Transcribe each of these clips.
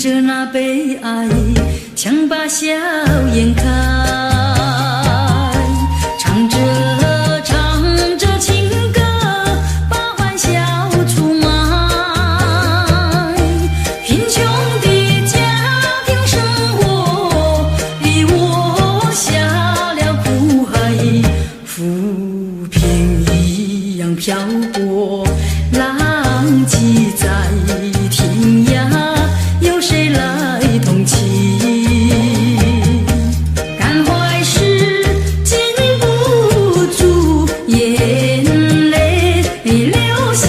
着那悲哀，强把笑颜开，唱着情歌，把欢笑出卖。贫穷的家庭生活逼我下了苦海，浮萍一样飘过，浪迹在天涯，有谁来同情？感怀时禁不住眼泪流下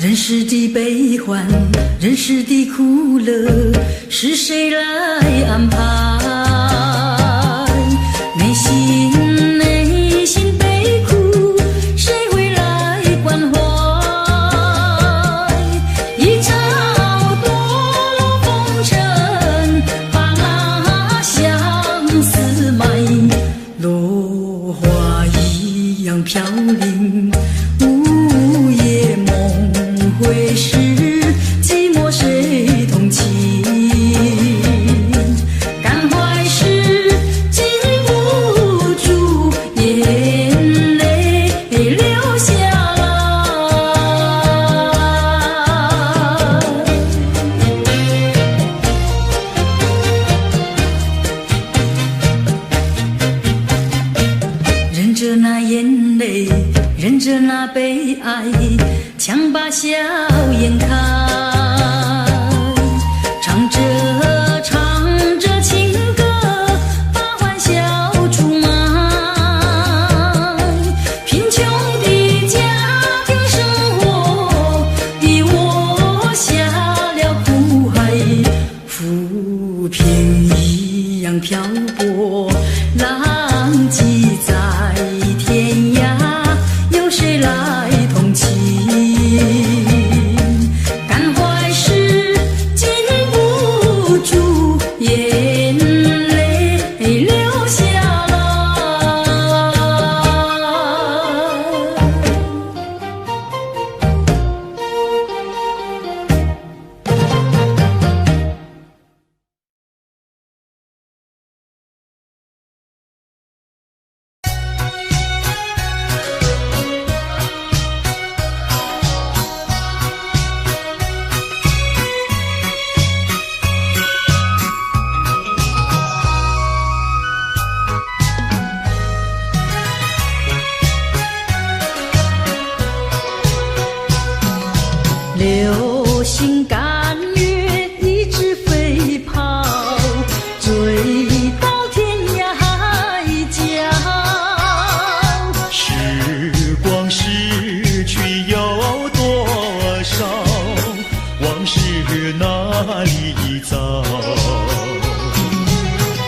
人世的悲欢，人世的苦乐，是谁来安排？内心悲苦，谁会来关怀？一朝堕落风尘，把那相思埋，落花一样飘零，午夜梦回时，寂寞谁同情？感怀时禁不住眼泪流下忍着那眼泪，忍着那悲哀，强把笑颜开，唱着情歌，把欢笑出卖。贫穷的家庭生活逼我下了苦海，浮萍一样漂泊，浪迹在天涯，有谁来同情？感怀时禁不住眼泪流下流星赶月一直飞跑，追到天涯海角。时光逝去有多少？往事哪里找？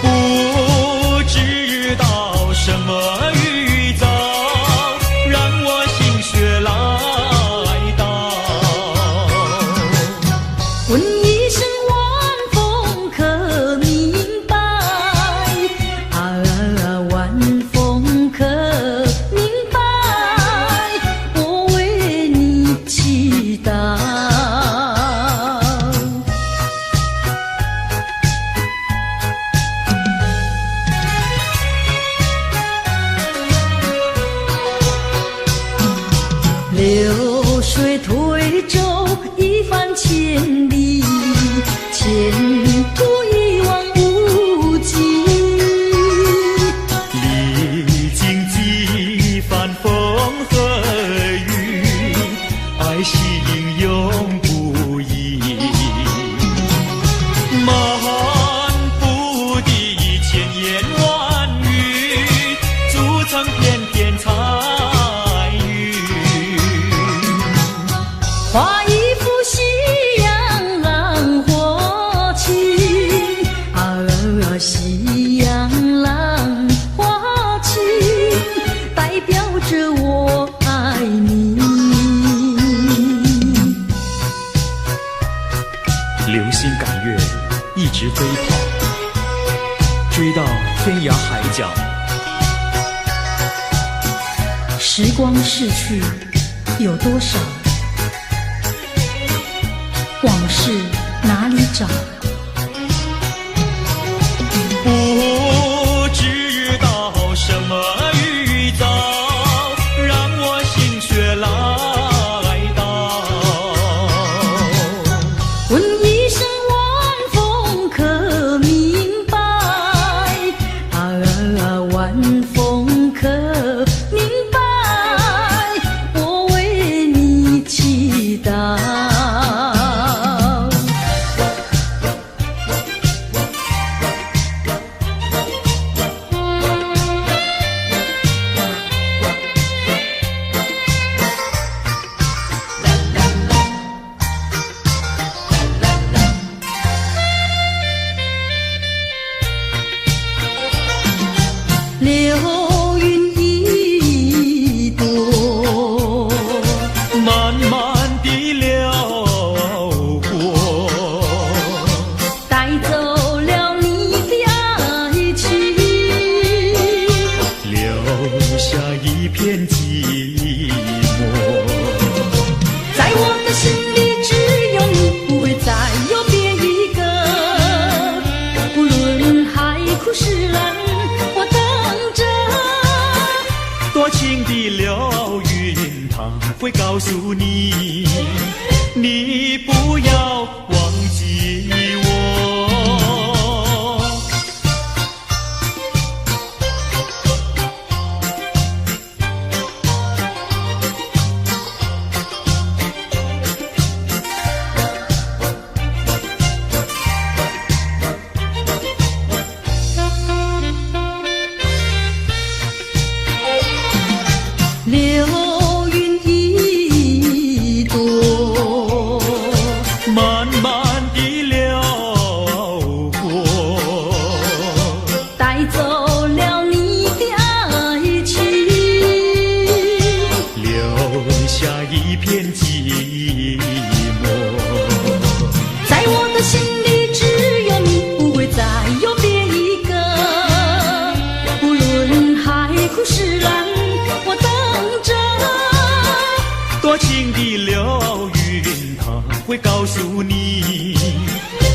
不知道什么预兆，让我心血来到。问一声晚风可明白？晚风可明白？我为你祈祷。流星赶月，一直飞跑，追到天涯海角。时光逝去有多少？往事哪里找？不知道什么预兆，让我心血来到。问一声晚风可明白？晚风可明白？我为你祈祷。流云一朵，慢慢地流过，带走了你的爱情，留下一片寂寞。在我的心里只有你，不会再有别一个。不论海枯石烂，我等着。多情的流云，它会告诉你，你不要忘记我。流云一朵，慢慢地流过，带走了你的爱情，留下一片寂寞。在我的心里只有你，不会再有别一个。不论海枯石烂，我等着。多情的流云，它会告诉你，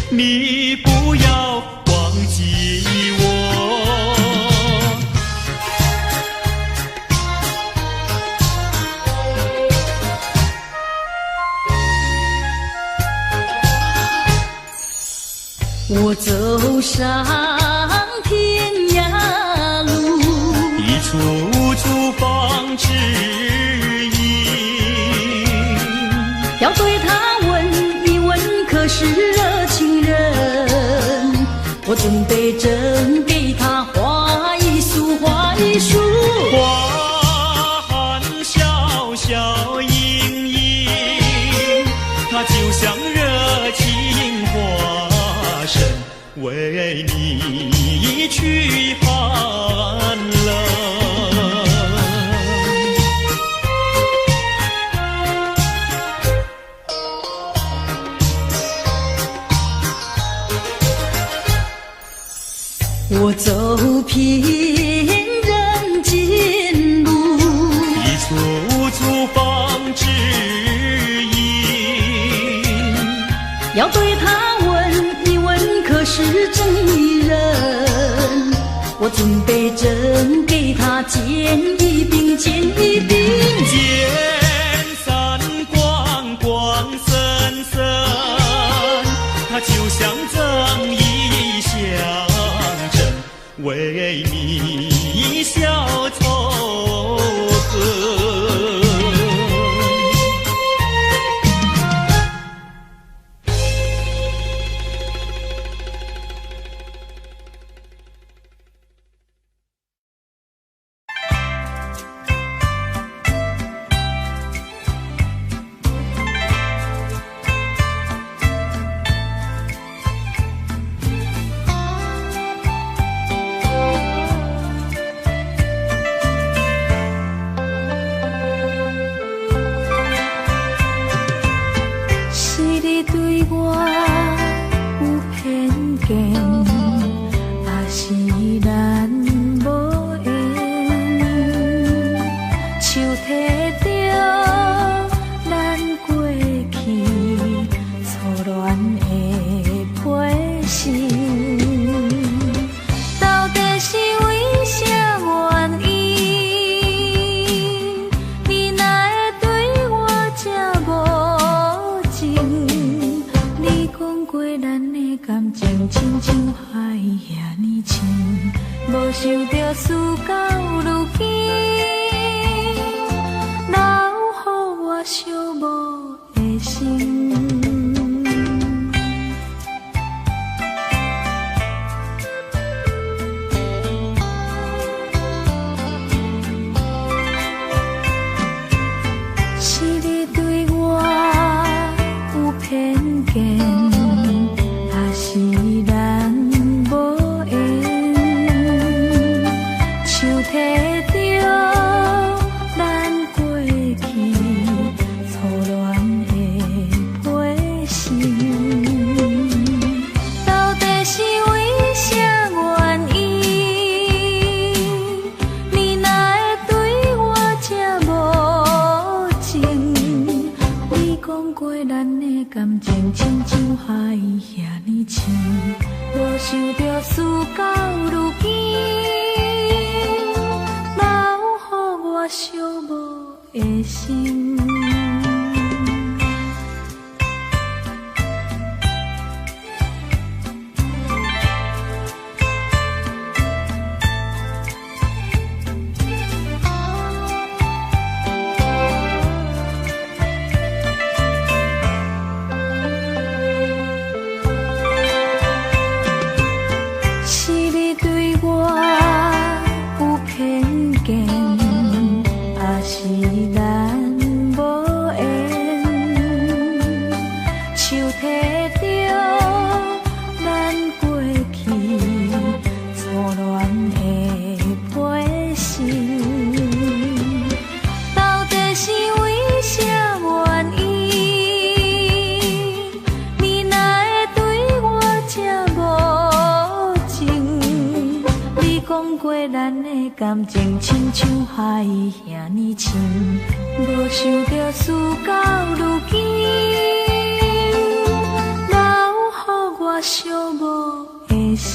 你不要忘记我。我走上天涯路，一处处放指引，要对他问一问，可是热情人？我准备赠给他花一束，花一束。花含笑笑盈盈，它就像热情花神，为你去寒冷。我走遍人间路，一处处放指引，要对他问一问，可是真一人？我准备赠给他见一饼，见一饼。见山光光森森，它就像正义象征，为你消仇恨。对我偏见，也是咱无缘，手提着咱过去错乱的批信，到底是为啥原因？你哪会对我这无情？你讲过咱的感情亲像海遐尼深，无想到事到如今，留予我寂寞的心。是你对我有偏见，还是咱无缘？手提着咱过去错乱的批信，到底是为啥原因？你哪会对我这无情？你讲过咱的感情亲像海遐尼深，无想到事到如今，留予我寂寞的心。是你对我有偏见，还是咱无缘？手提着咱过去错乱的批信，到底是为啥原因？你哪会对我这无情？你讲过咱的感情亲像海遐尼深，无想到事到如今，留予我寂寞的心。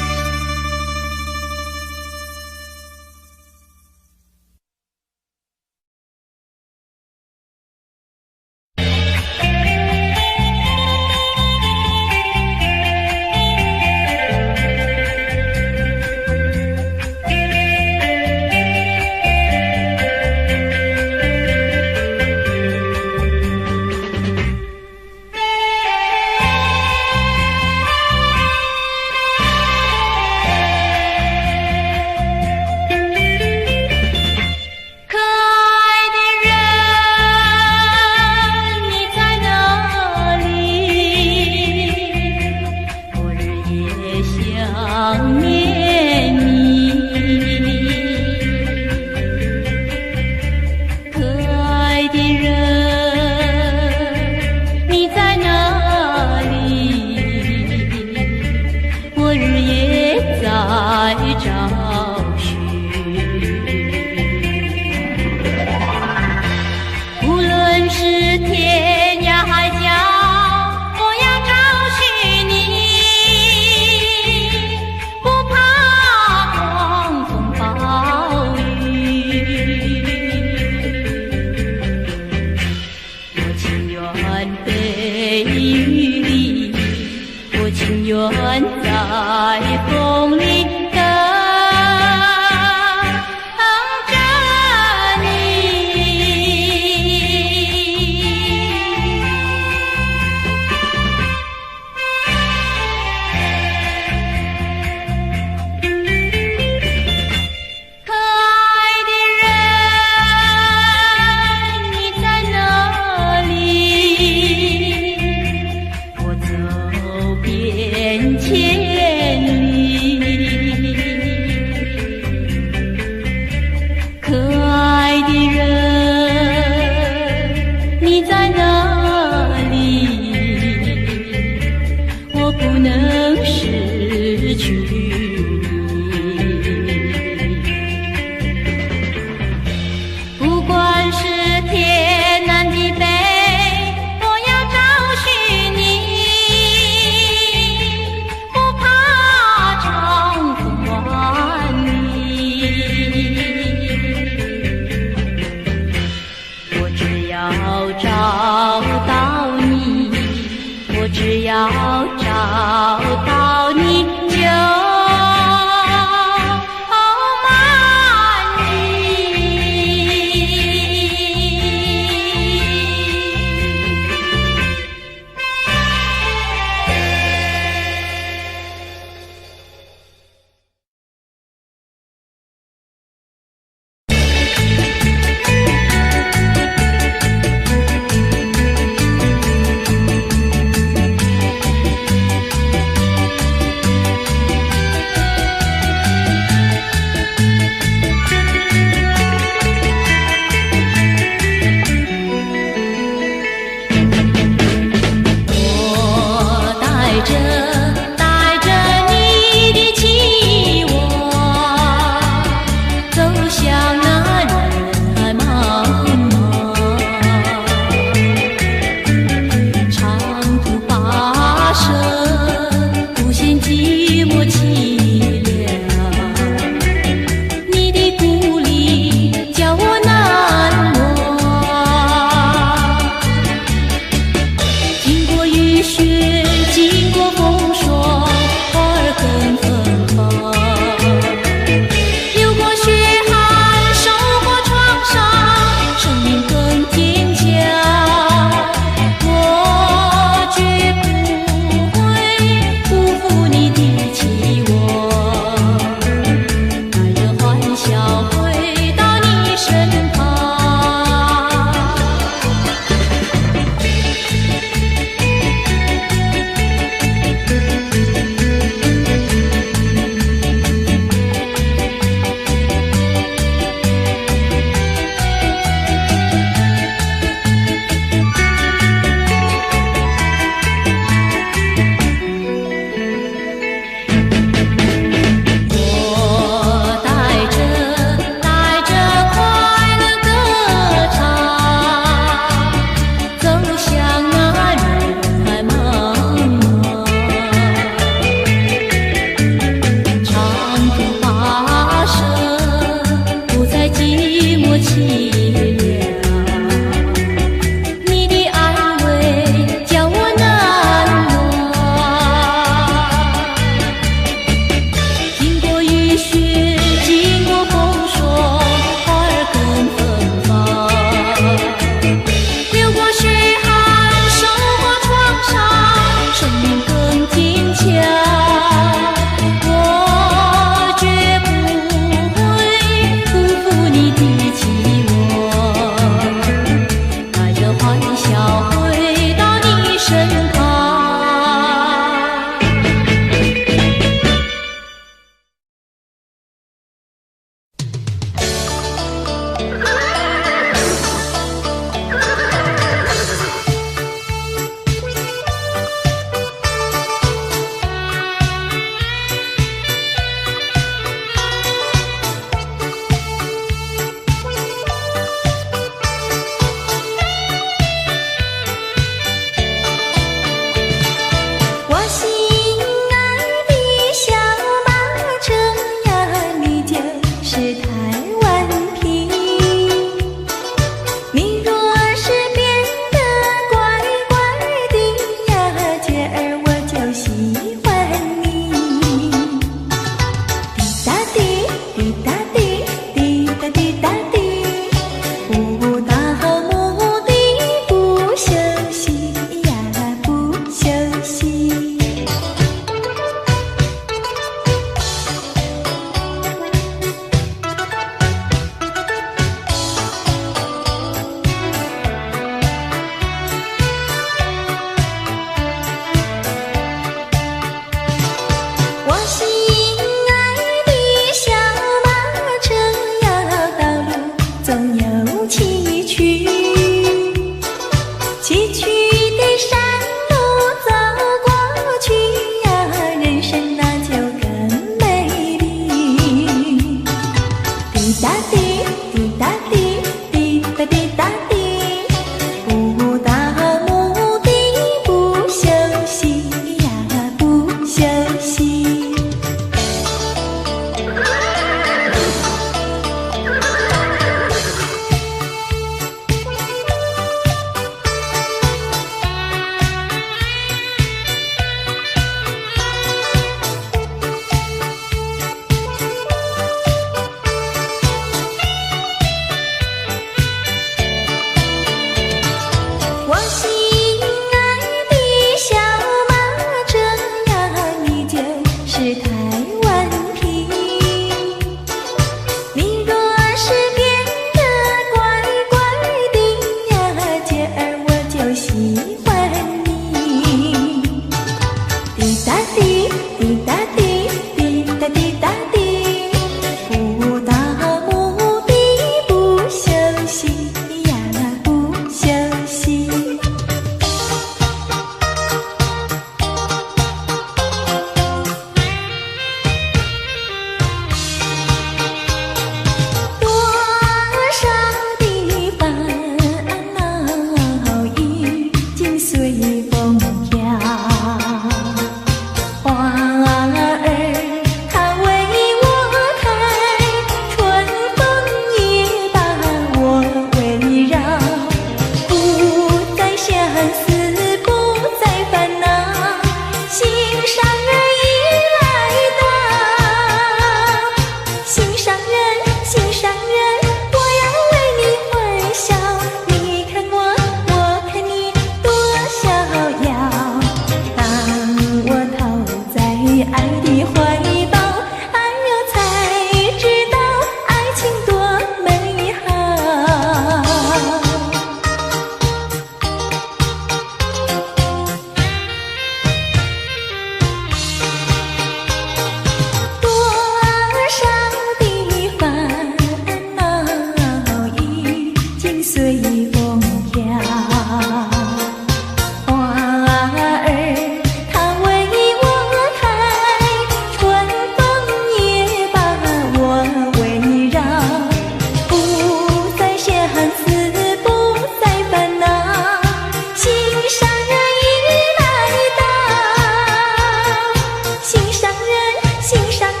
心上人，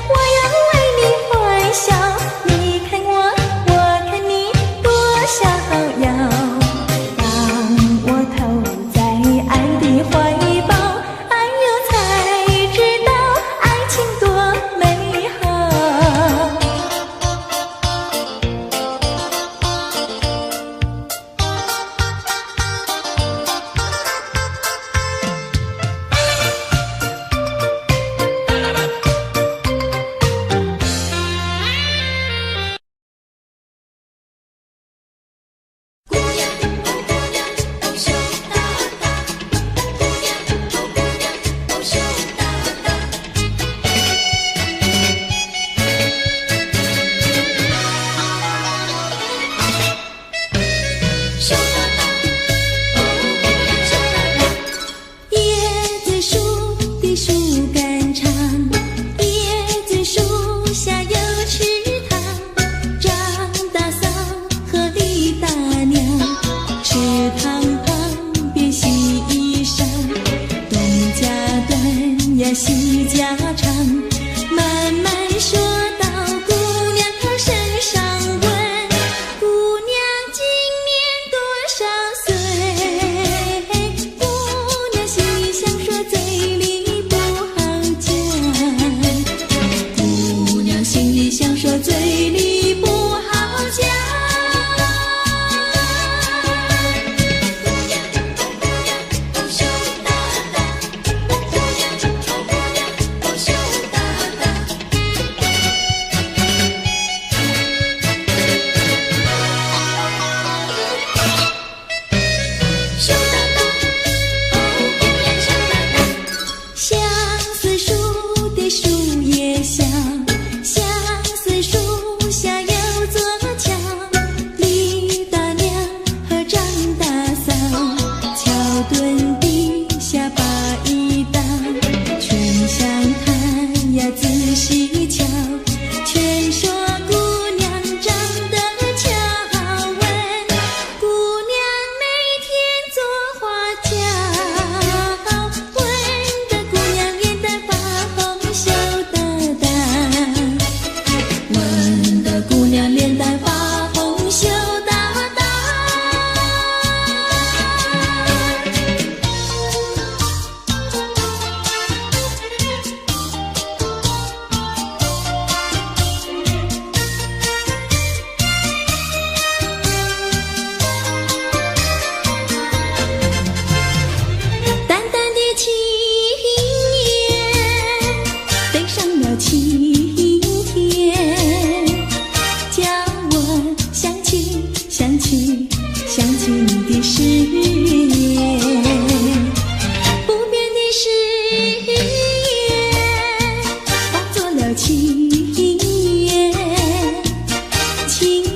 我要为你欢笑。你看我，我看你，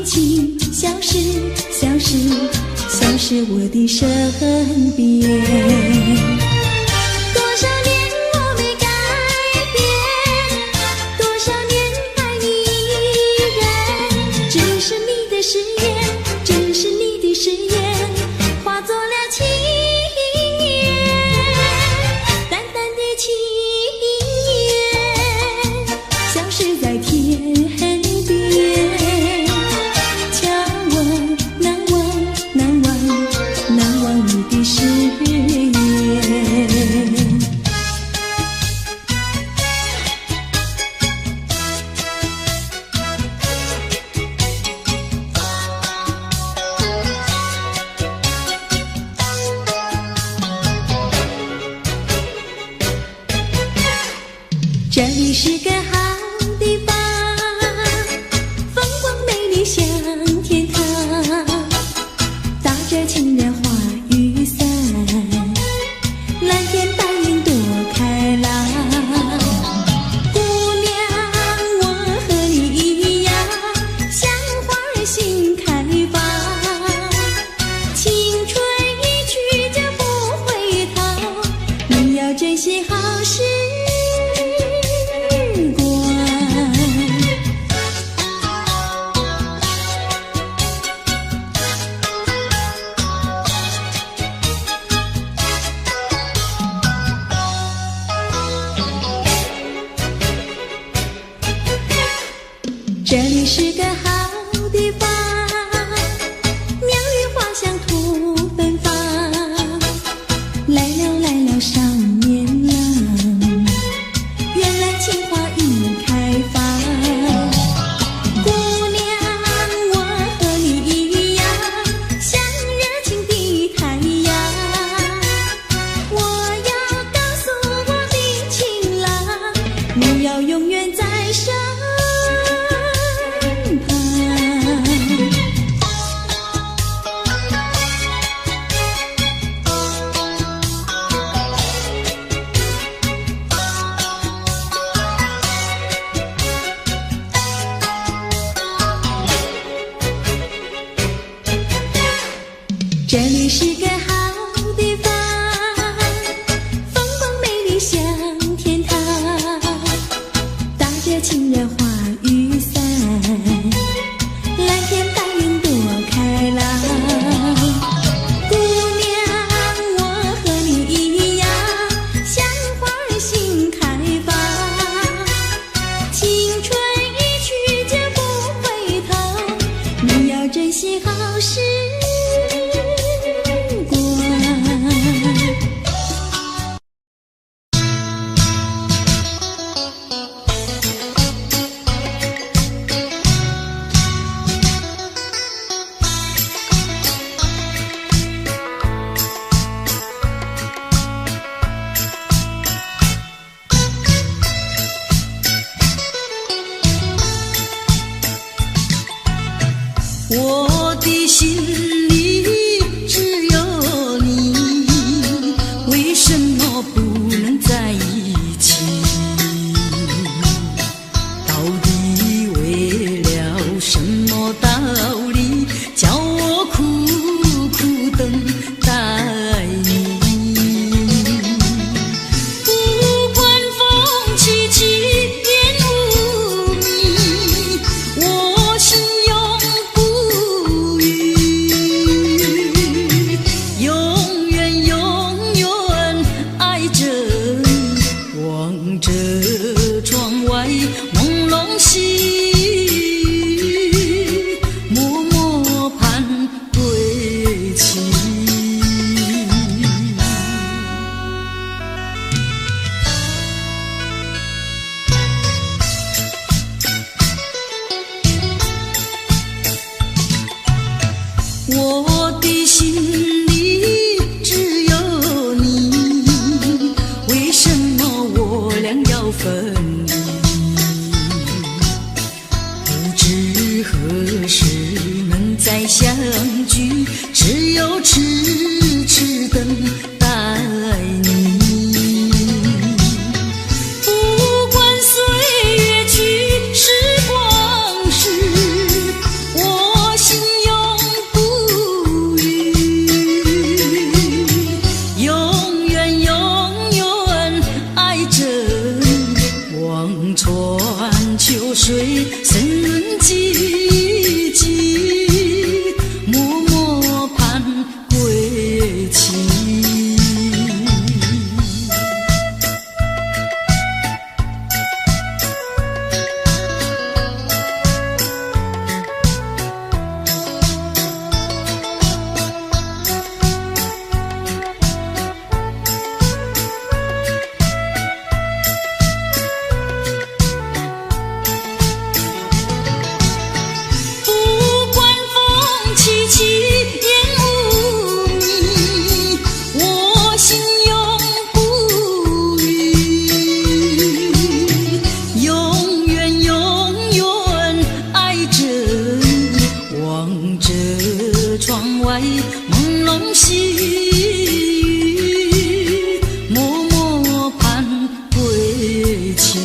轻轻消失，消失，消失我的身边。多少年我没改变，多少年爱你依然，只是你的誓言，只是你的誓言，化作了情缘，淡淡的情缘，消失在天边。瞧我难忘，难忘，难忘你的誓言。这里是个好地方，风光美丽像天堂，打着情人花雨伞，蓝天白云多开朗。姑娘，我和你一样，像花儿心开放，青春一去就不回头，你要珍惜好时这里是个好地方，鸟语花香吐芬芳，来了来了少年郎，原来情花已开放。姑娘，我和你一样，像热情的太阳，我要告诉我的情郎，你要永远在身这里是个好地方，风光美丽像天堂，打着情人花雨伞，蓝天白云多开朗。姑娘，我和你一样，像花儿心开放，青春一去就不回头，你要珍惜好时我的心里只有你，为什么不能在一起？到底为了什么道理，叫我苦苦等待你？不管风起起，烟雾迷，我心永不永远永远爱着你，望着窗外朦胧细雨，默默盼归期。我的心里只有你，为什么我俩要分离？不知何时能再相聚，只有痴痴等待你。不管岁月去，时光逝，我梦拢是默默盼过去。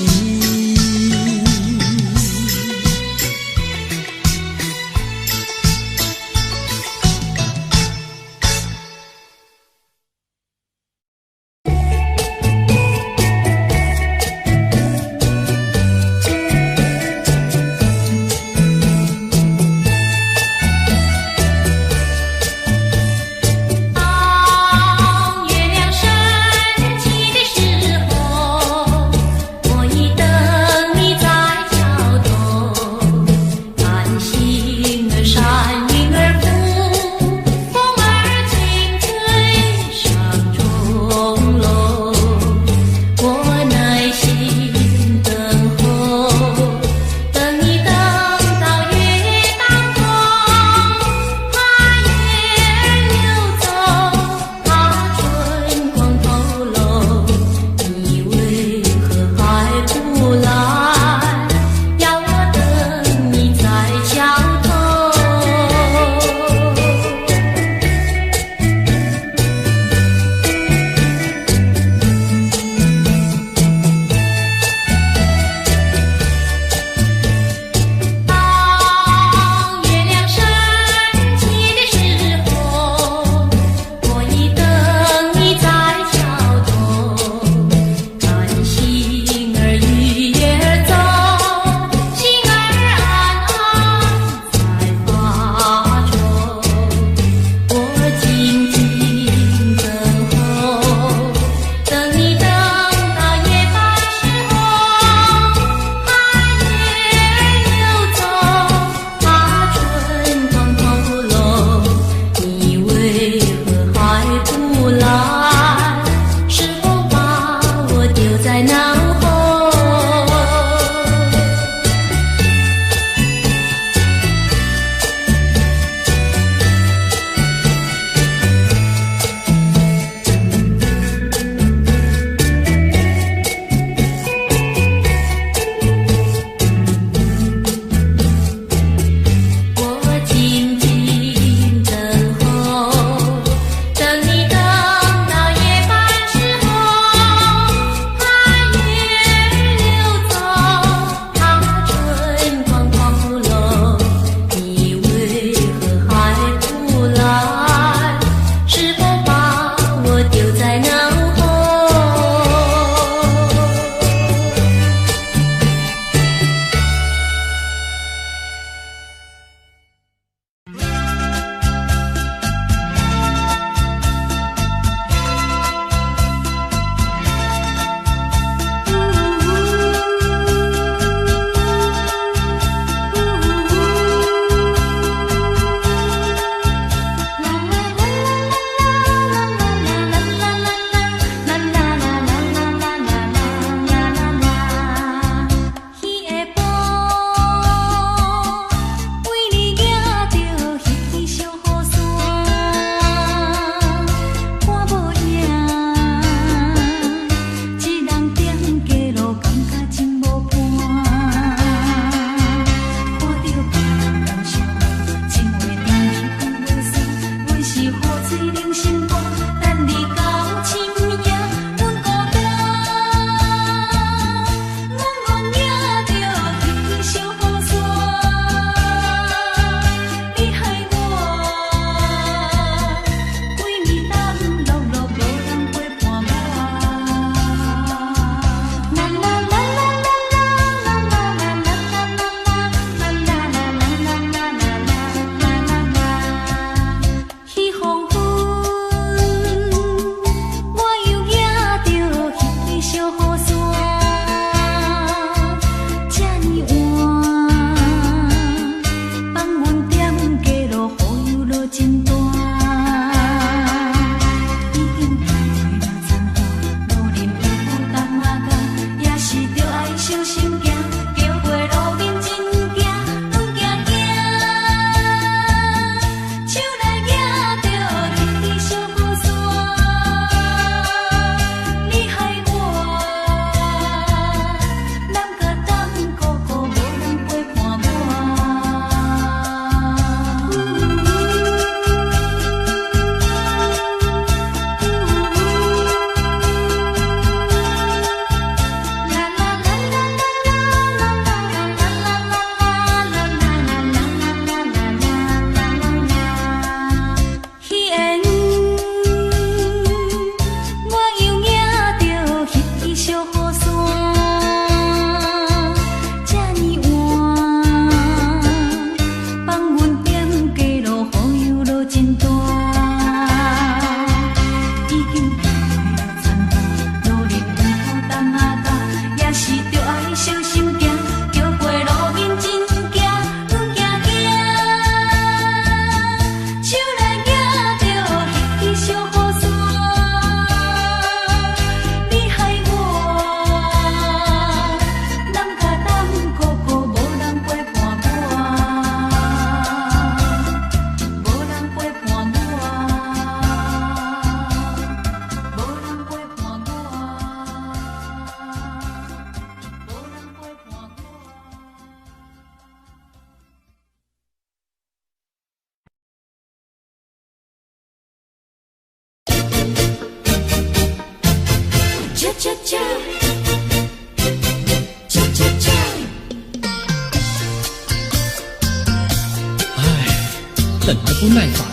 等得不耐烦，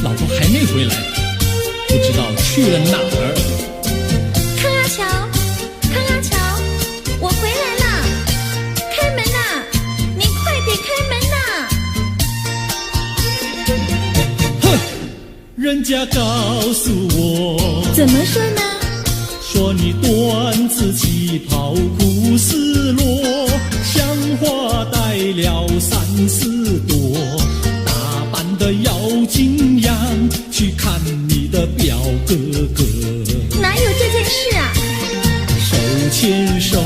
老婆还没回来，不知道去了哪儿。康阿乔，康阿乔，我回来了，开门呐！你快点开门呐！哼，人家告诉我，怎么说呢？说你短次旗袍苦丝罗，像花戴了3、4朵，打扮得妖精样，去看你的表哥哥。哪有这件事啊？手牵手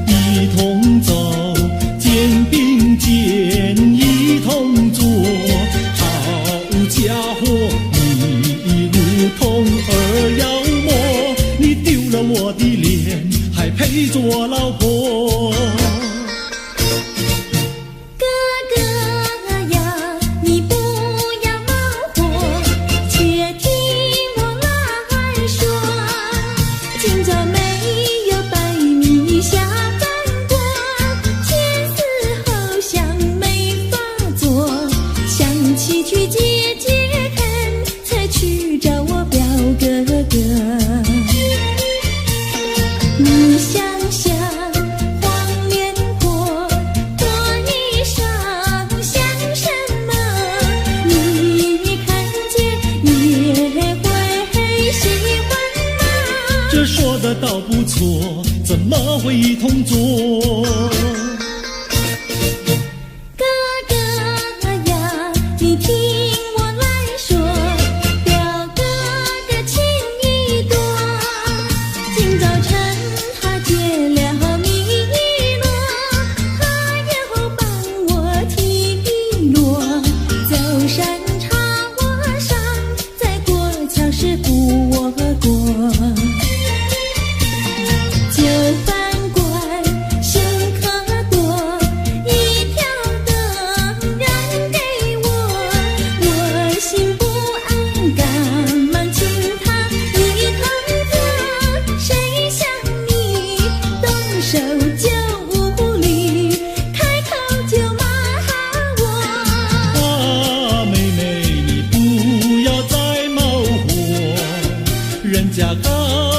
一同走，肩并肩一同坐，好家伙，你如同儿妖魔，你丢了我的脸，还配做老婆？哥哥呀，你不要冒火，且听我来说。今朝没有白米下饭锅，天死后想没法做，想起去解解恨，才去找我表哥哥。你想想，黄连锅，锅衣裳像什么？你看见也会喜欢吗？这说的倒不错，怎么会一同做？哥哥呀，你听我来说，表哥哥情意多。今早晨他解了迷罗，他又帮我提罗，走山插我上，再过桥是扶我过。就饭馆深可多，一条灯燃给我，我心不安，赶忙请他一同坐。谁想你动手就无理，开口就骂我。啊，妹妹，你不要再冒火，人家告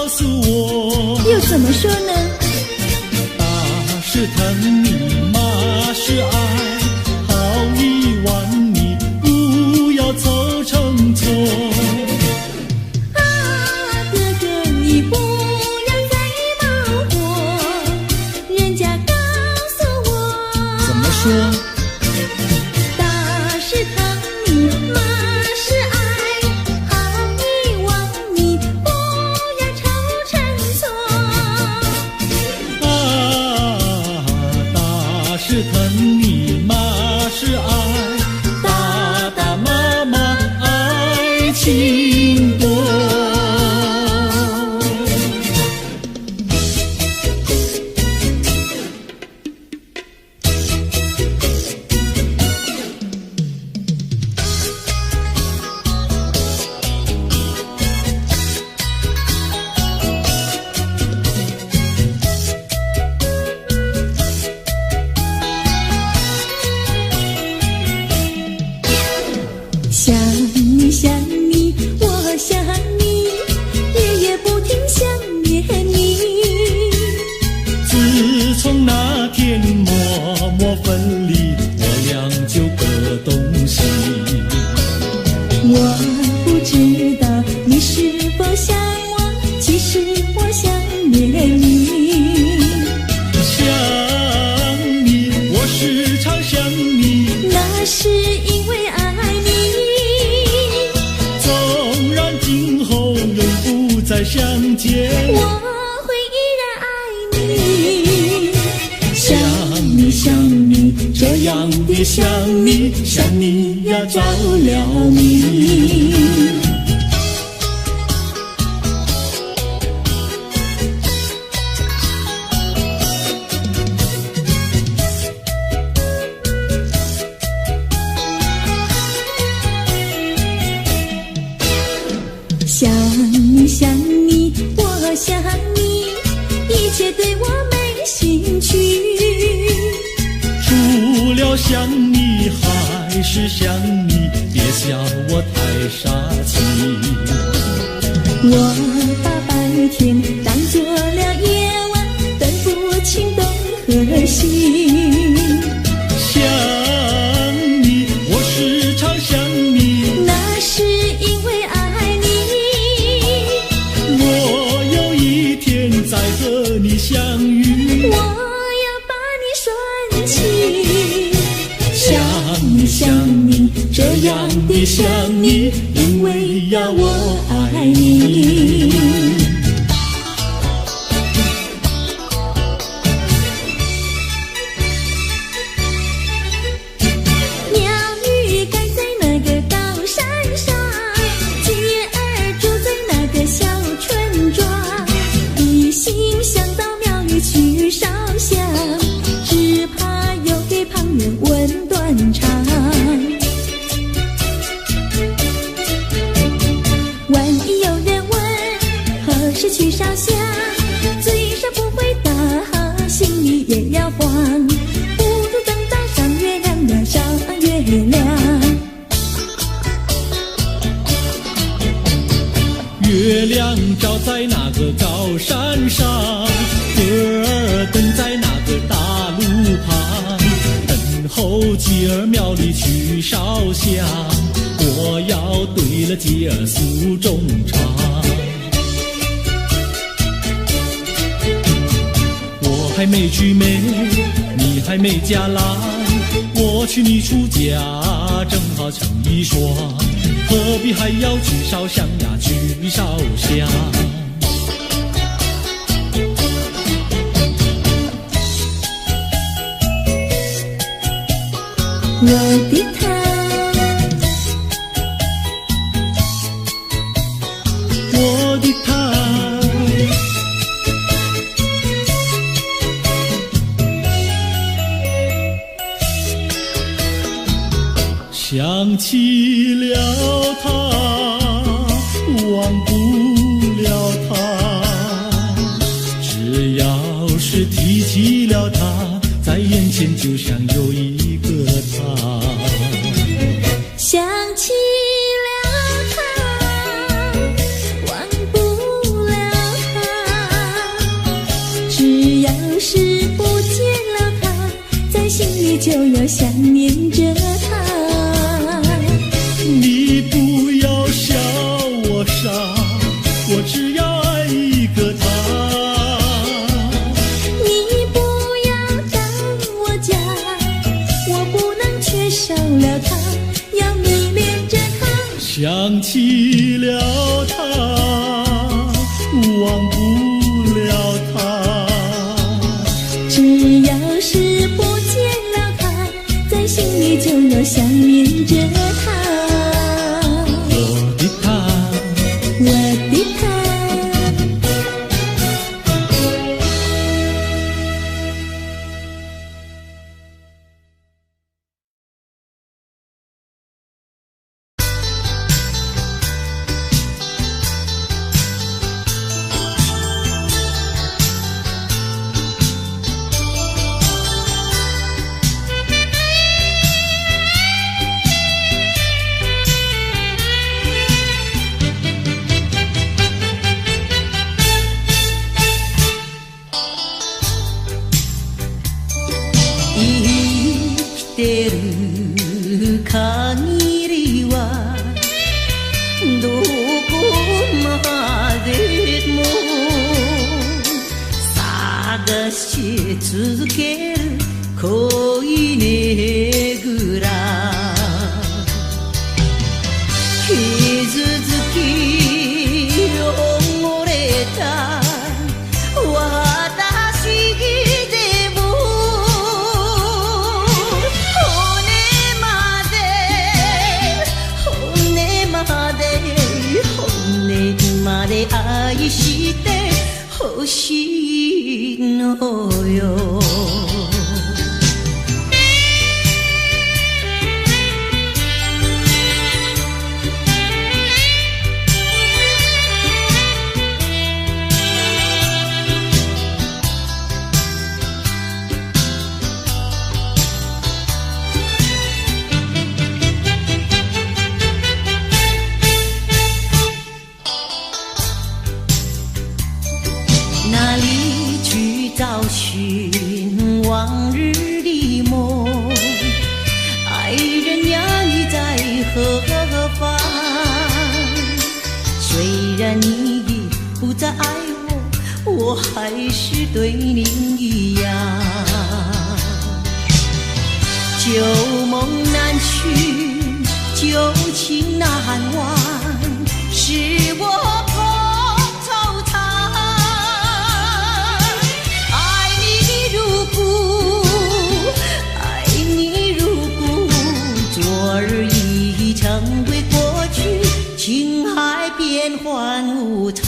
诉我，又怎么说呢？打是疼你，骂是爱，好一碗你不要凑成错。啊，哥哥你不要再冒火，人家告诉我。怎么说？打是疼你，骂是爱，好一往你不要愁成错。啊，打是疼你，骂是爱，打打骂骂爱情多。想你想你，我想你，夜夜不停想念你。自从那天默默分离，我俩就各东西。我不知道你是否想我，其实我想念你。想你，我时常想你，那是因为爱你。纵然今后永不再相见，我会依然爱你。想你想你，这样的想你，想你呀着了迷。想你想你，我想你，一切对我没兴趣。除了想你还还是想你，别笑我太傻气。我把白天当作了夜晚，分不清东和西。想你，我时常想你，那是因为爱你。我有一天再和你相遇，我要把你拴起。想你想你，这样的想你，因为要我爱你。鸟语盖在那个高山上，鸡儿住在那个小村庄，一心想到庙里去烧香，只怕又给旁人问断肠。万一有人问何时去烧香，嘴上不回答，心里也要慌，不如等到上月亮呀上月亮。月亮照在那个高山上，歌儿等在那个大路旁，等候鸡儿庙里去烧香，我要对了鸡儿诉衷肠。我还没娶妹，你还没嫁来，我娶你出嫁正好成一双，何必还要去烧香呀去烧香。我的他，我的他，想起了他，忘不了他，只要是提起了他，在眼前就像有一个他。想起了他，忘不了他，只要是不见了他，在心里就要想念着他。你不要笑我傻，我只要爱一个他。你不要当我假，我不能缺少了他，要迷恋着他。想起了他，忘不了他，只要是不见了他，在心里就要想念着他。我的他，我的他，生きてる限りはどこまでも探し続ける恋ねぐら傷つき汚れた私でも骨まで愛してほしいのよ爱我，我还是对您一样。旧梦难续，旧情难忘，是我空惆怅。爱你如故，爱你如故，昨日已成为过去，情海变幻无常。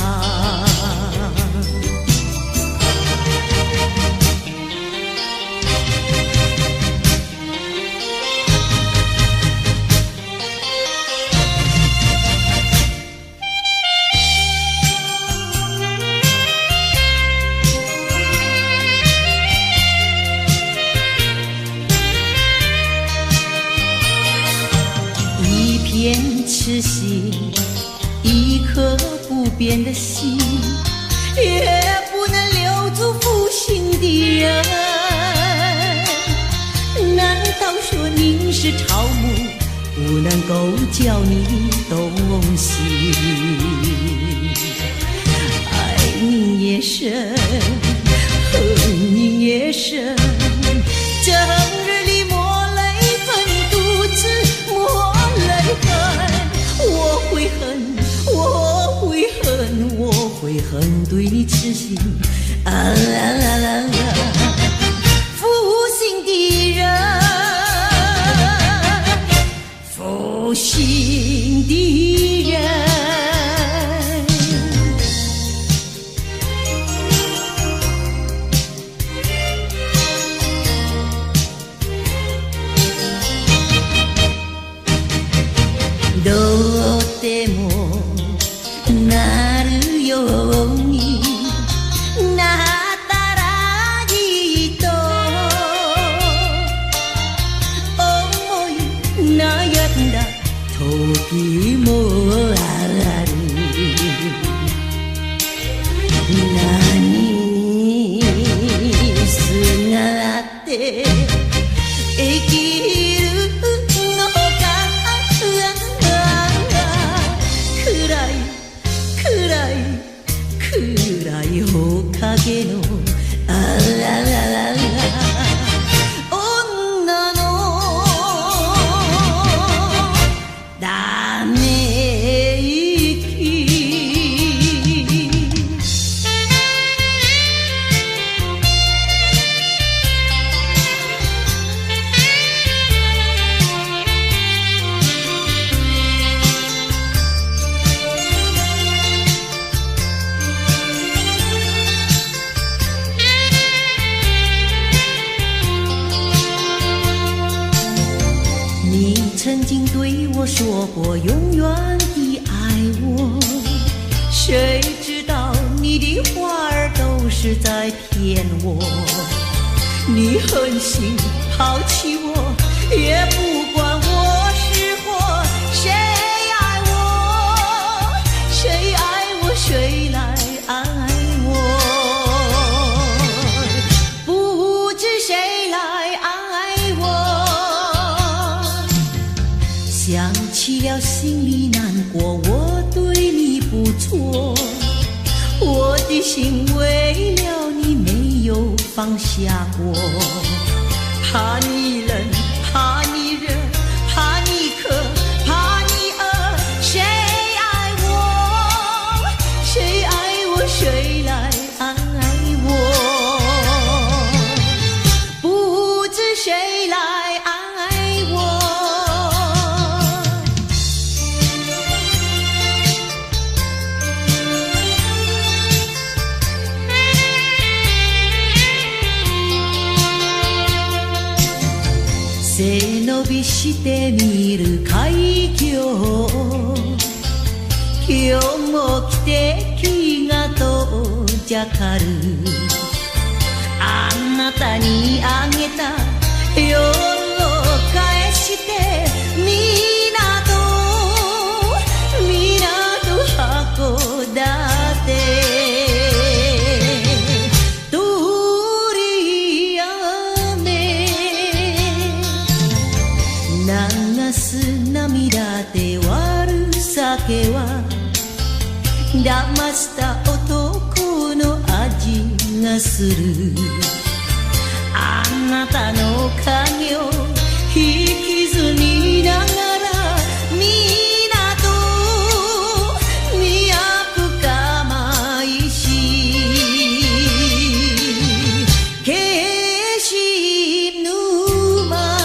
一片痴心，一颗不变的心，也不能留住负心的人。难道说您是草木，不能够叫你动心？爱您也深，恨您也深，整日里抹泪分，独自抹泪分。我会恨，我会恨，我会恨对你痴心啊啦啦啦啦，负心的人，负心的人。どうでもなるようになったらいいと思い悩んだ時もある。何にすがって生きるのか。暗い面影のあらららら女のため息。你曾经对我说过永远的爱我，谁知道你的话儿都是在骗我。你狠心抛弃我，也不管我是活。谁爱我，谁爱我，谁来爱我，不知谁来爱我。想起了心里难过，我对你不错，我的心为了你没有放下过。怕你冷，怕你热，怕你渴，怕你饿，谁爱我，谁爱我，谁来爱我，不知谁来爱我。背伸びしてみる海峡、今日も汽笛が遠ざかる。あなたにあげた夜を返して港函館流す涙で割る酒は騙した男がするあなたの影を引きずりながら港に深まいし消し沼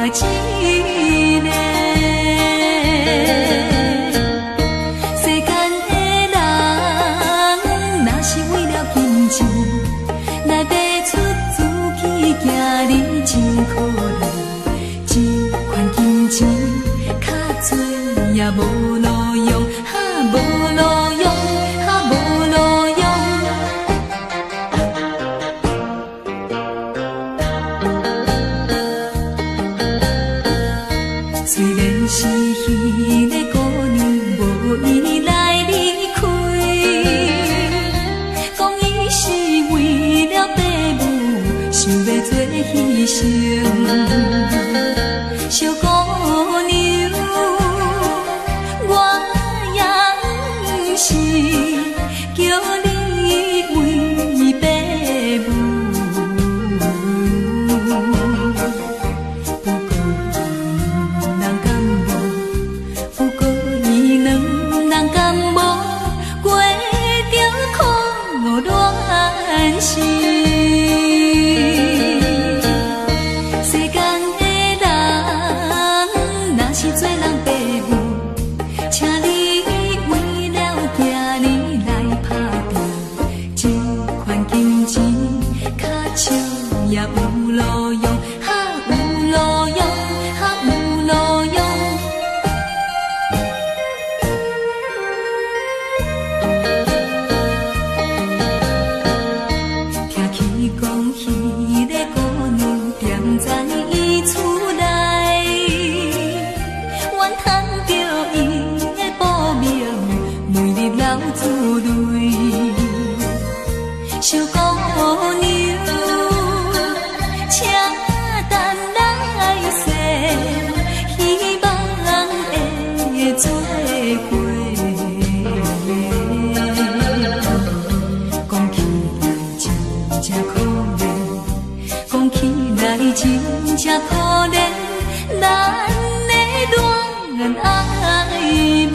一个。世间的人，若是为了金钱，来爬出自己，行你真可怜。这款金钱较多也无路用，无路用，无路用。虽然是彼个姑娘无意来离开，讲伊是为了爸母，想要做牺牲。小姑娘，我也不是叫你为爸母。世间的人，若是做人爸母，请你为了囝儿来打拼。这款金钱较少也有路用，有路用，有路用。听起讲彼个姑娘踮在伊厝内，怨叹着伊的报名，每日流珠泪。小姑娘，请等来世，希望会做伙。讲起来真正可怜，讲起来真正可怜，咱的恋爱梦。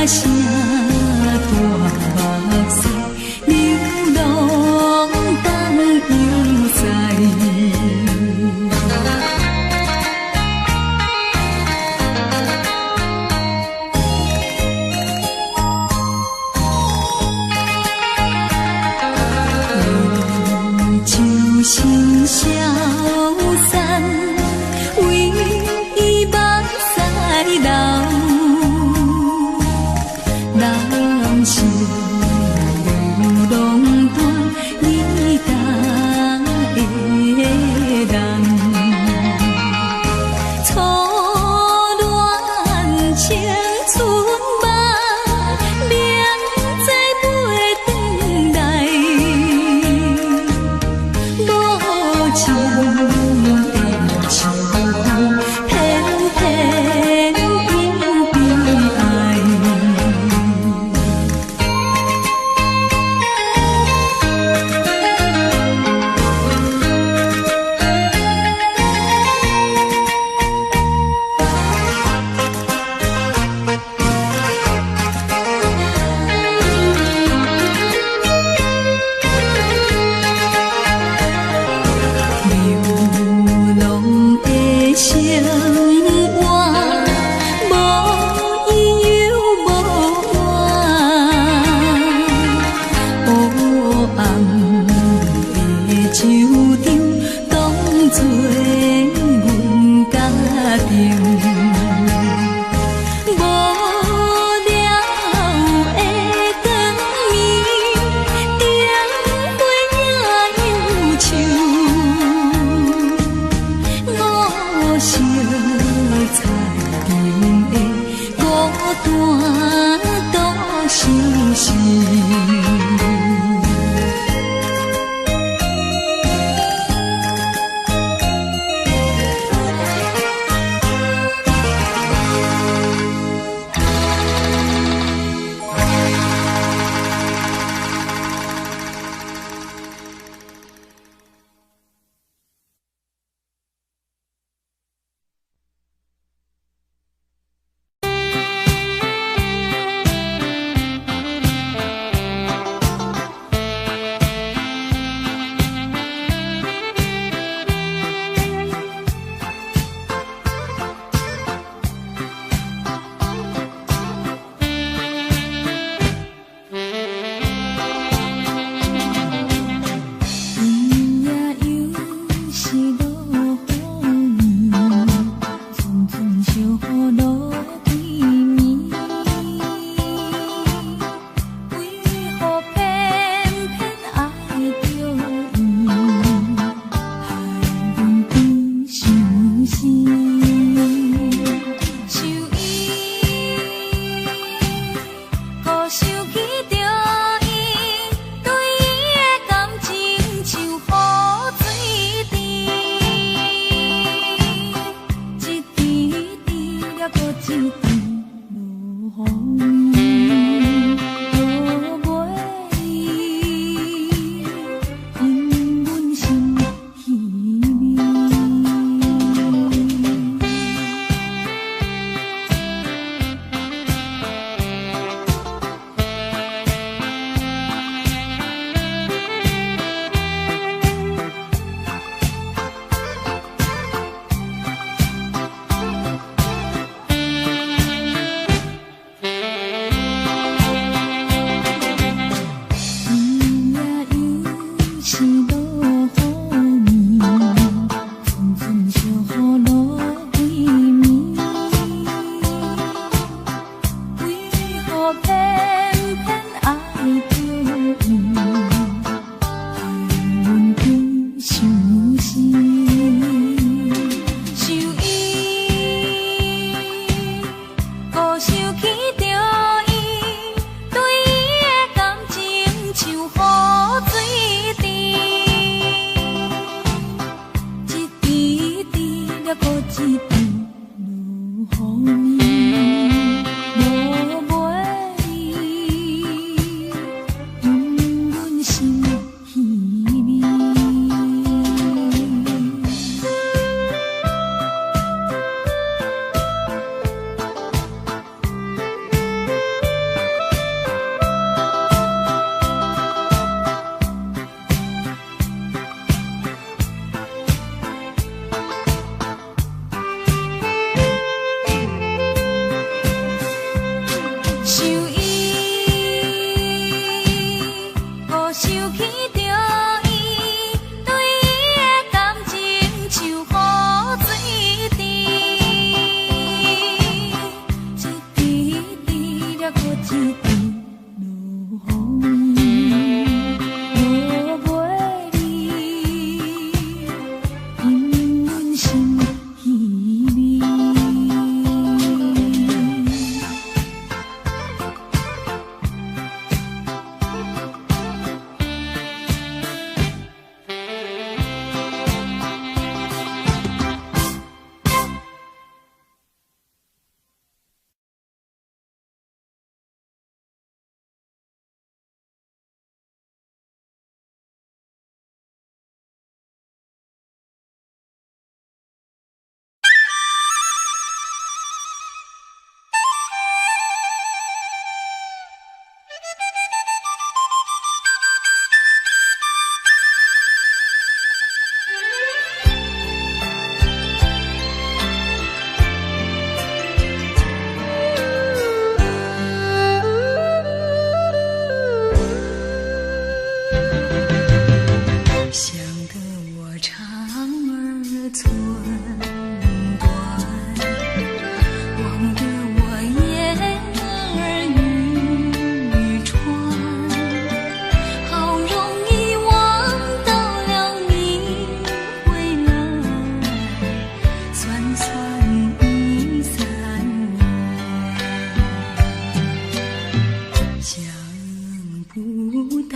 声大目屎，流浪当悠哉。为就是消散，为目屎流。人生路浪短，你敢会人？初恋青春梦，明知袂转来，无情的手偏偏因悲哀。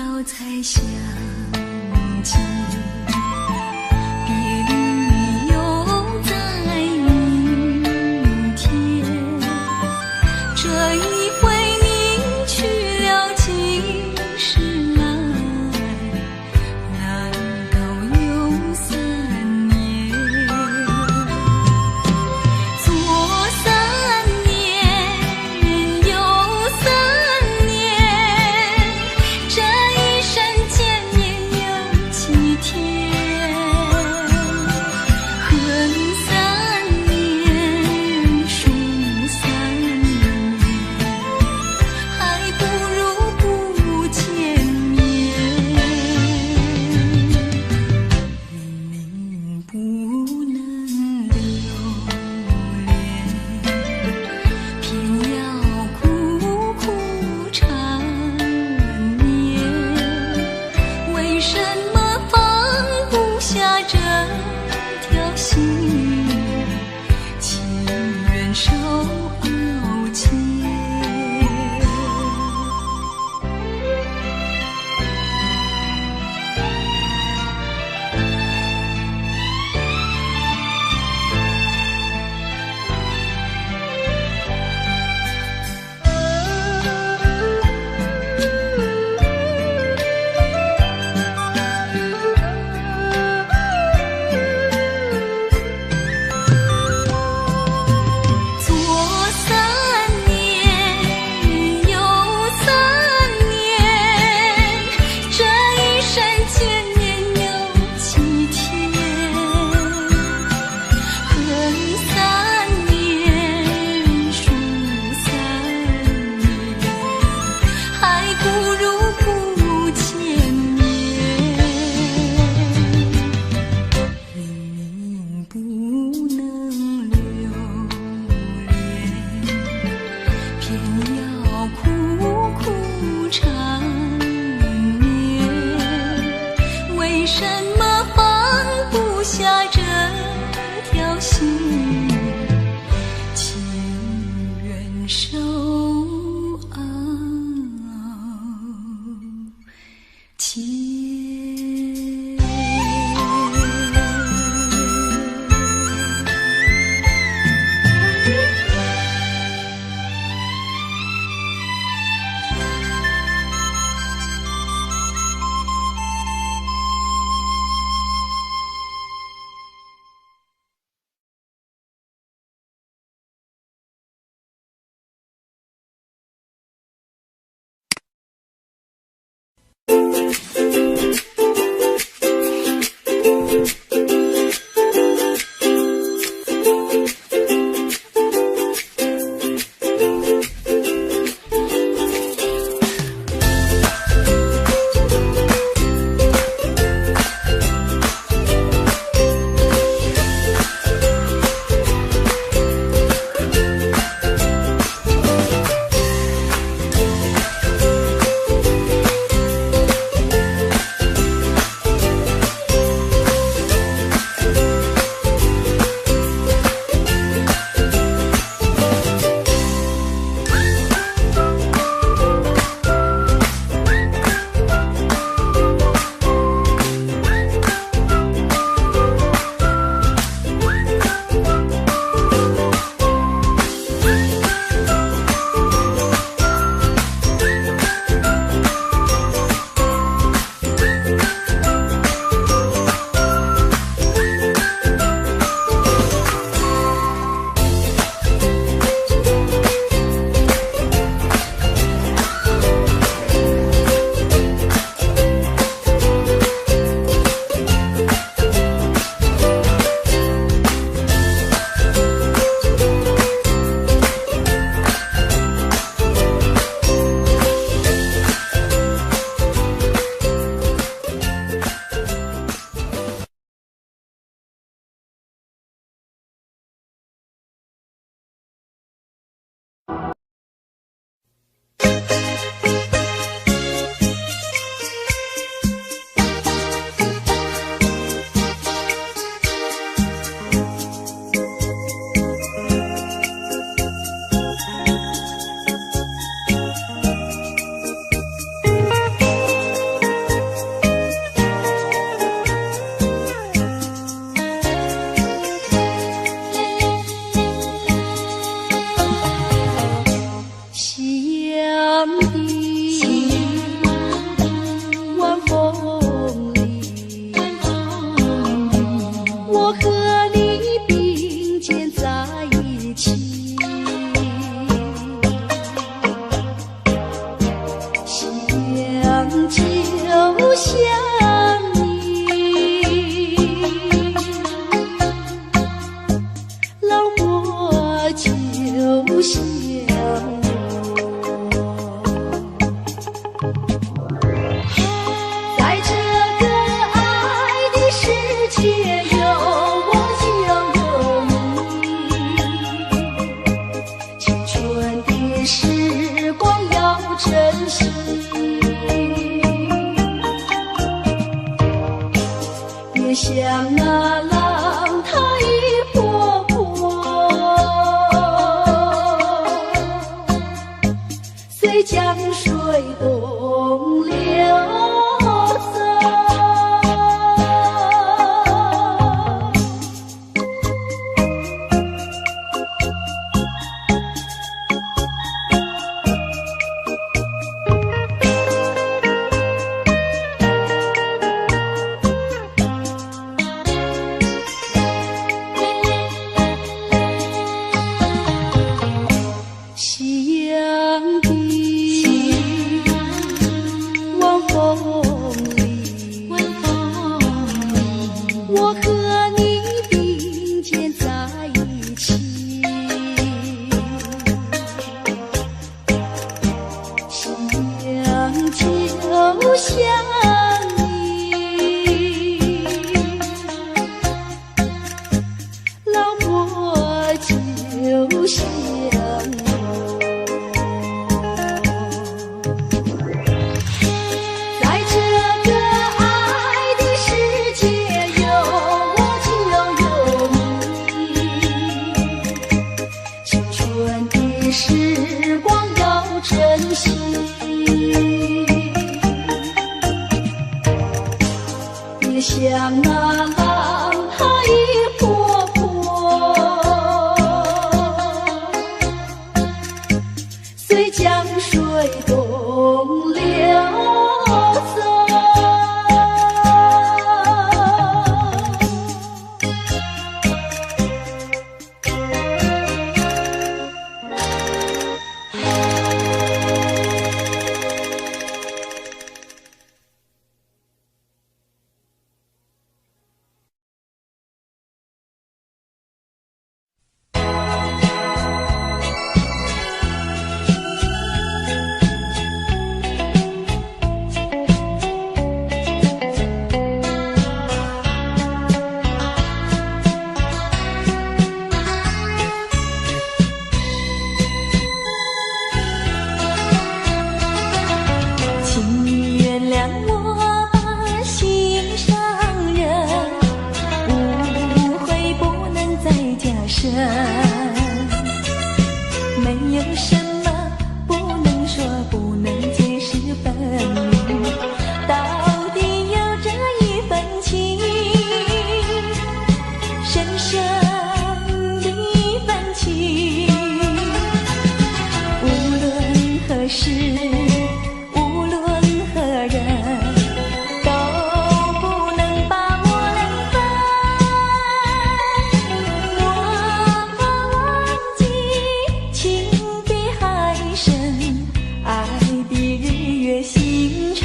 到才想起，别离又在明天。这一回你去了几时来？难道有3年？左3年，右3年，这一生见面有几天？恨3年，数3年，还不如不见面。明明不能留恋，偏要苦苦缠绵。为什么放不下这条心？情愿受傲气。左3年，右3年，这一生见面有几天？恨3年，数3年，还不如不见面。明明不能留恋，偏要苦苦缠绵。为什么放不下这条心？情愿受傲气。就像你，老我就像我，在这个爱的世界有我就有你，青春的时光要珍惜。别像那浪它一波波，随江水东流走。夕阳的晚风里，我和你并肩在一起。夕阳就像你，老我就像我。在这个爱的世界有我就有你，青春的时光要珍惜。别像那浪它一波波，随江水东流走。请你原谅我把心上人，误会不能再加深。没有什么不能说，不能解释分明，到底有这一份情，深深的一份情，无论何时无论何人都不能把我们分。我忘记情比海深，爱比日月星辰。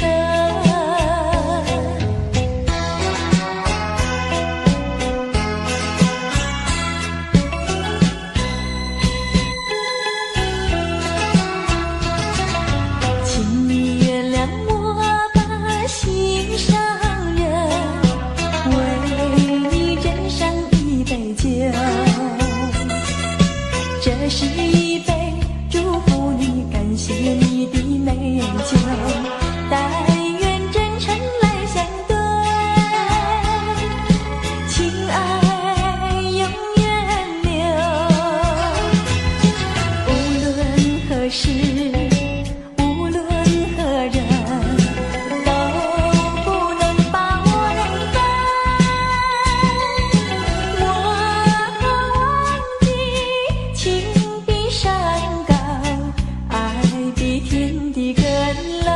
请你原谅我把心上人，为你斟上一杯酒，这是一杯祝福你、感谢你的美酒。但愿真诚来相对，情爱永远留。无论何时无论何人都不能把我们分。我忘记情比山高，爱比天地更高。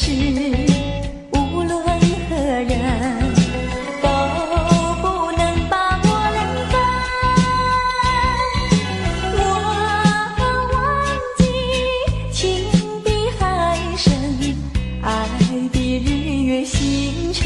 事，无论何人都不能把我冷淡。我忘记情比海深，爱比日月星辰。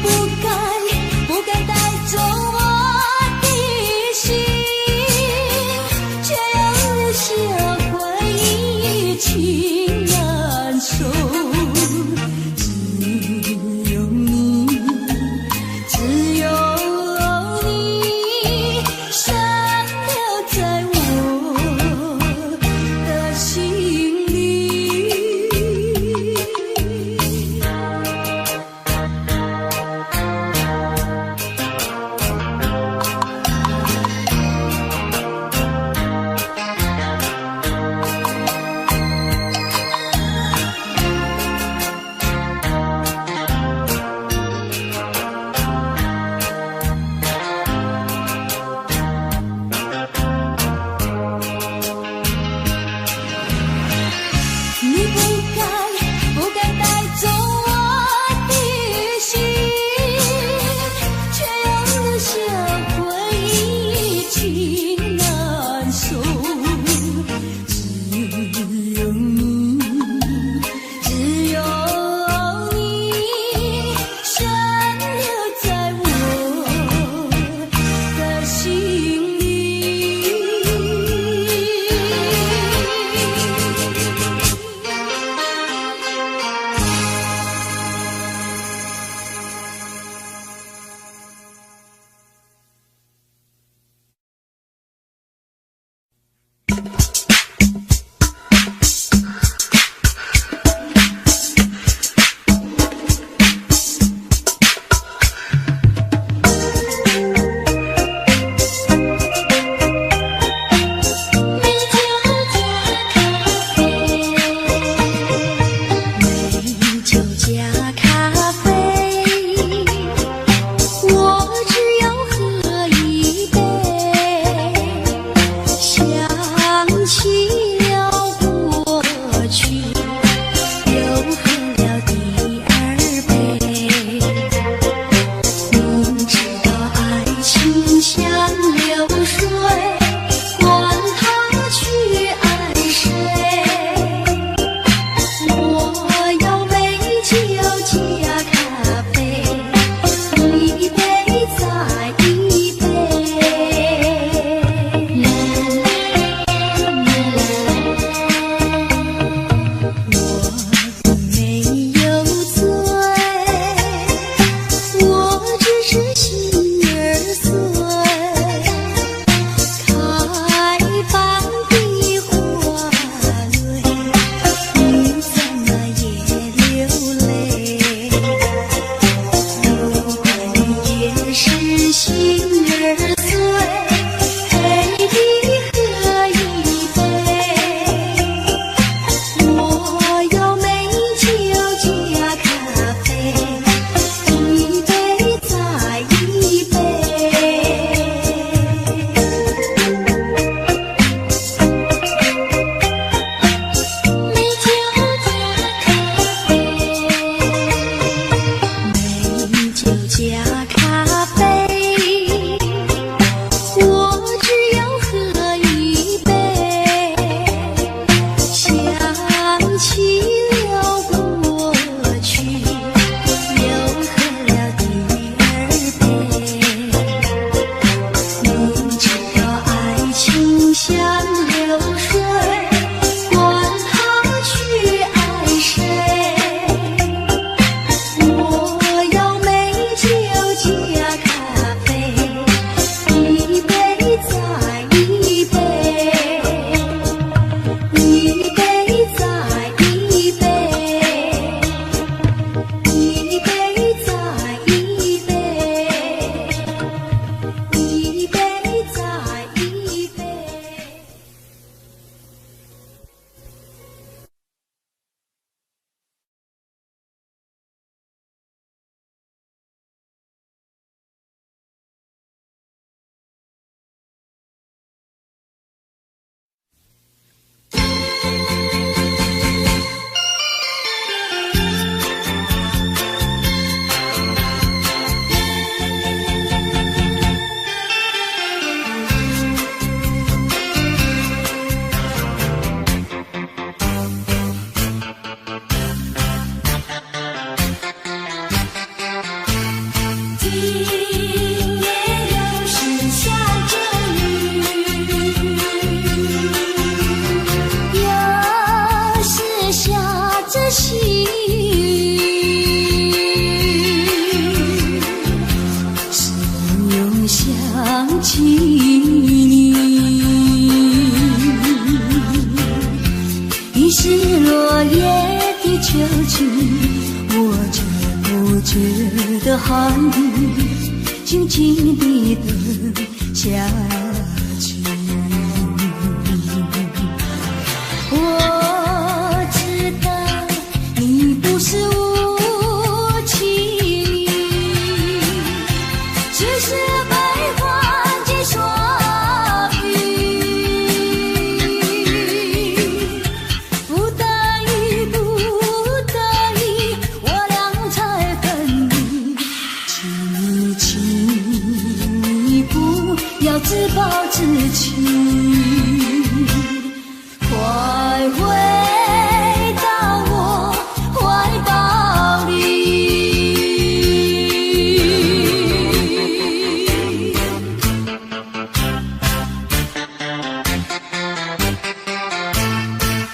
不该带走我的心，却又留下回忆情难收。只有你，只有你，深留在我的心里。觉的寒雨静静地等下去。我知道你不是无情，只是被环境所逼。不得已，不得已，我俩才分离。请你不要自暴自弃，快回到我怀抱里。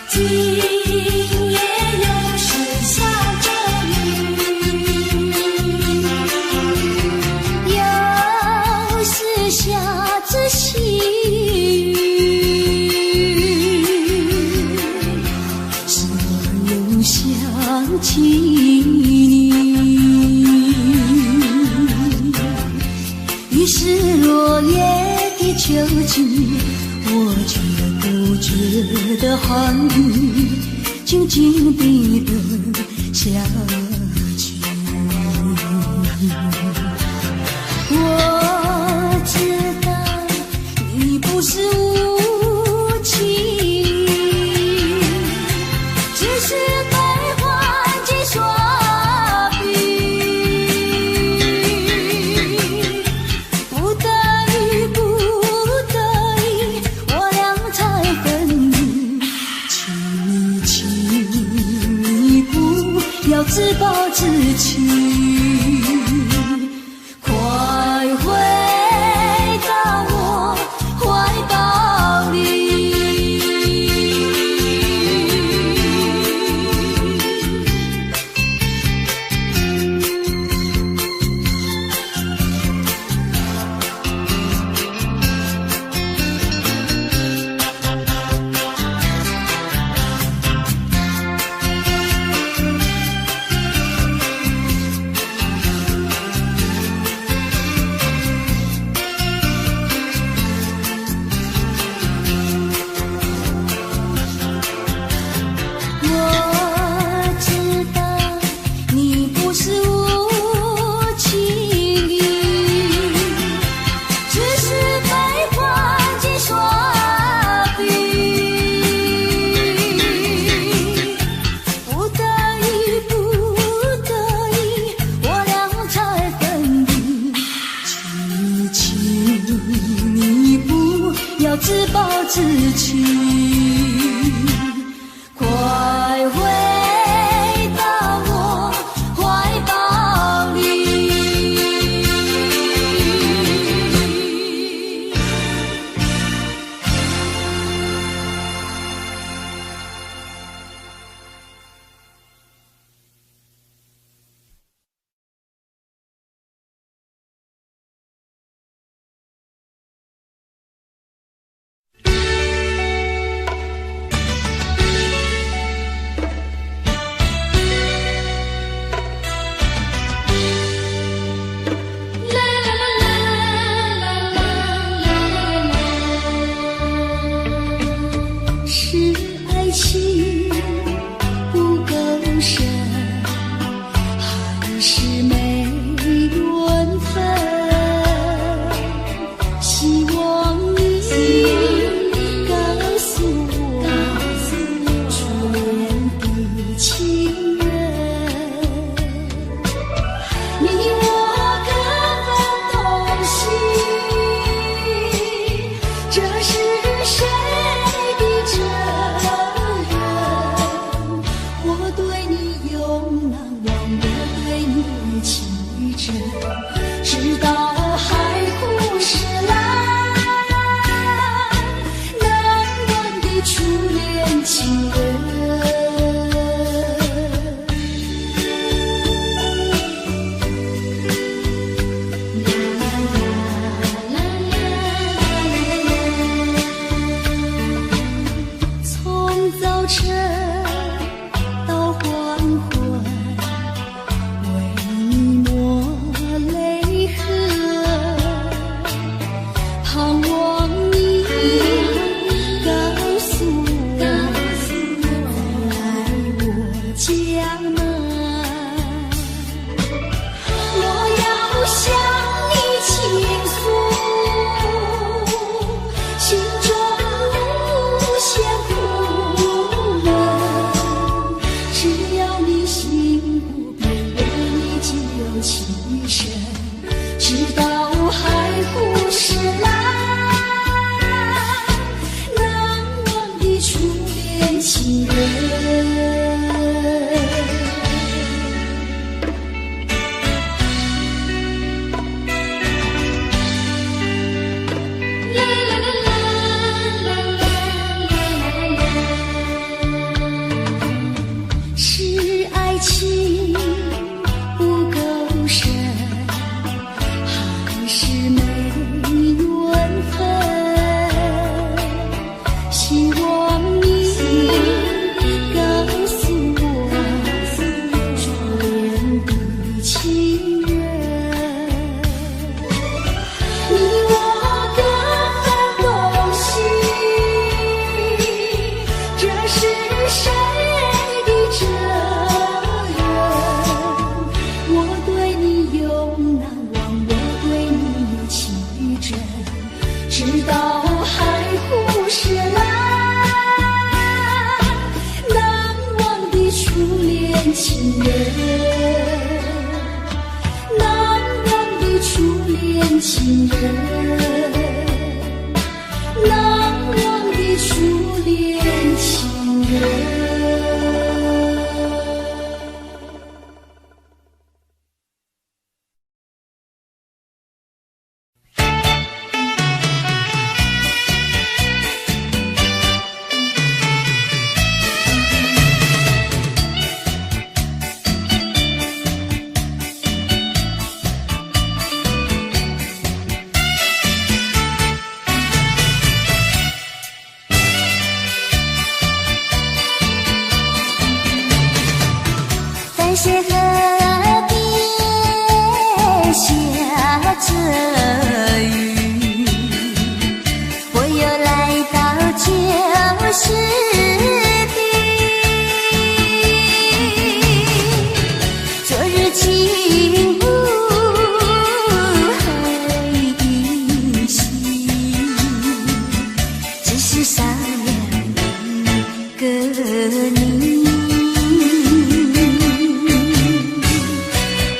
今夜又是下着雨，又是下着细雨，是我又想起你。于是落叶的秋季，我却不觉得寒雨静静地等下去。我知道你不是无情，只是被环境所逼。不得已，不得已，我俩才分离。请你不要自暴自弃，快回到我怀抱里。我知道你不是无情，只是被环境所逼。不得已，不得已，我俩才分离。请你不要自暴自弃，快回到我怀抱里。是爱情不够深，还是没缘分？希望你告诉我，初恋的情人，你我各分东西，这是谁的责任？我对你永难忘，我对你情真，直到海枯石烂，难忘的初恋情人。从早晨到黄昏，为你情深，直到海枯石烂，难忘的初恋情人。是爱情不够深，还是没缘分？希望你告诉我初恋的情人，你我各分东西，这是谁的责任？我对你永难忘，我对你有情与真，直到海枯石烂，难忘的初恋情人，难忘的初恋情人，难忘的初恋情人。淡水河边下着雨，我又来到旧时地，昨日情物还依稀，只是少了一个你。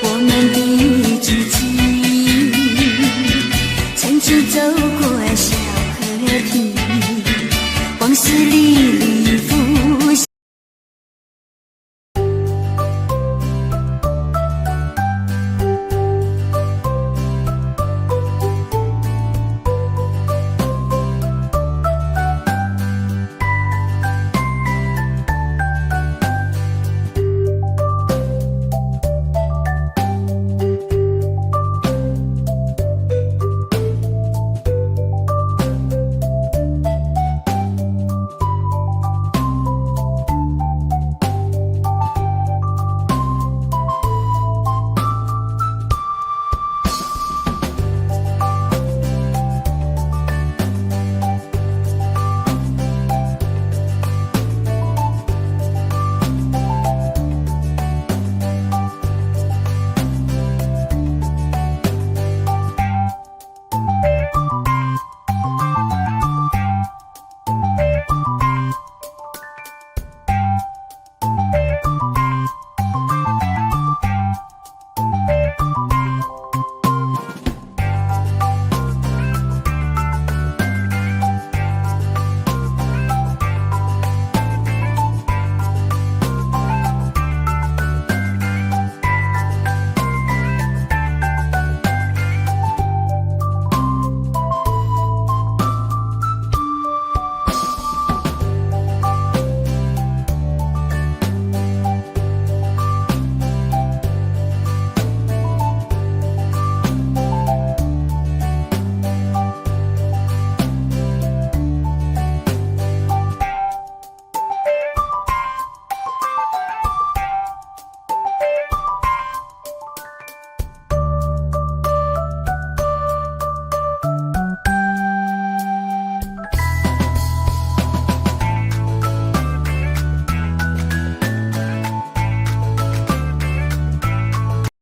我们的知己，曾经走过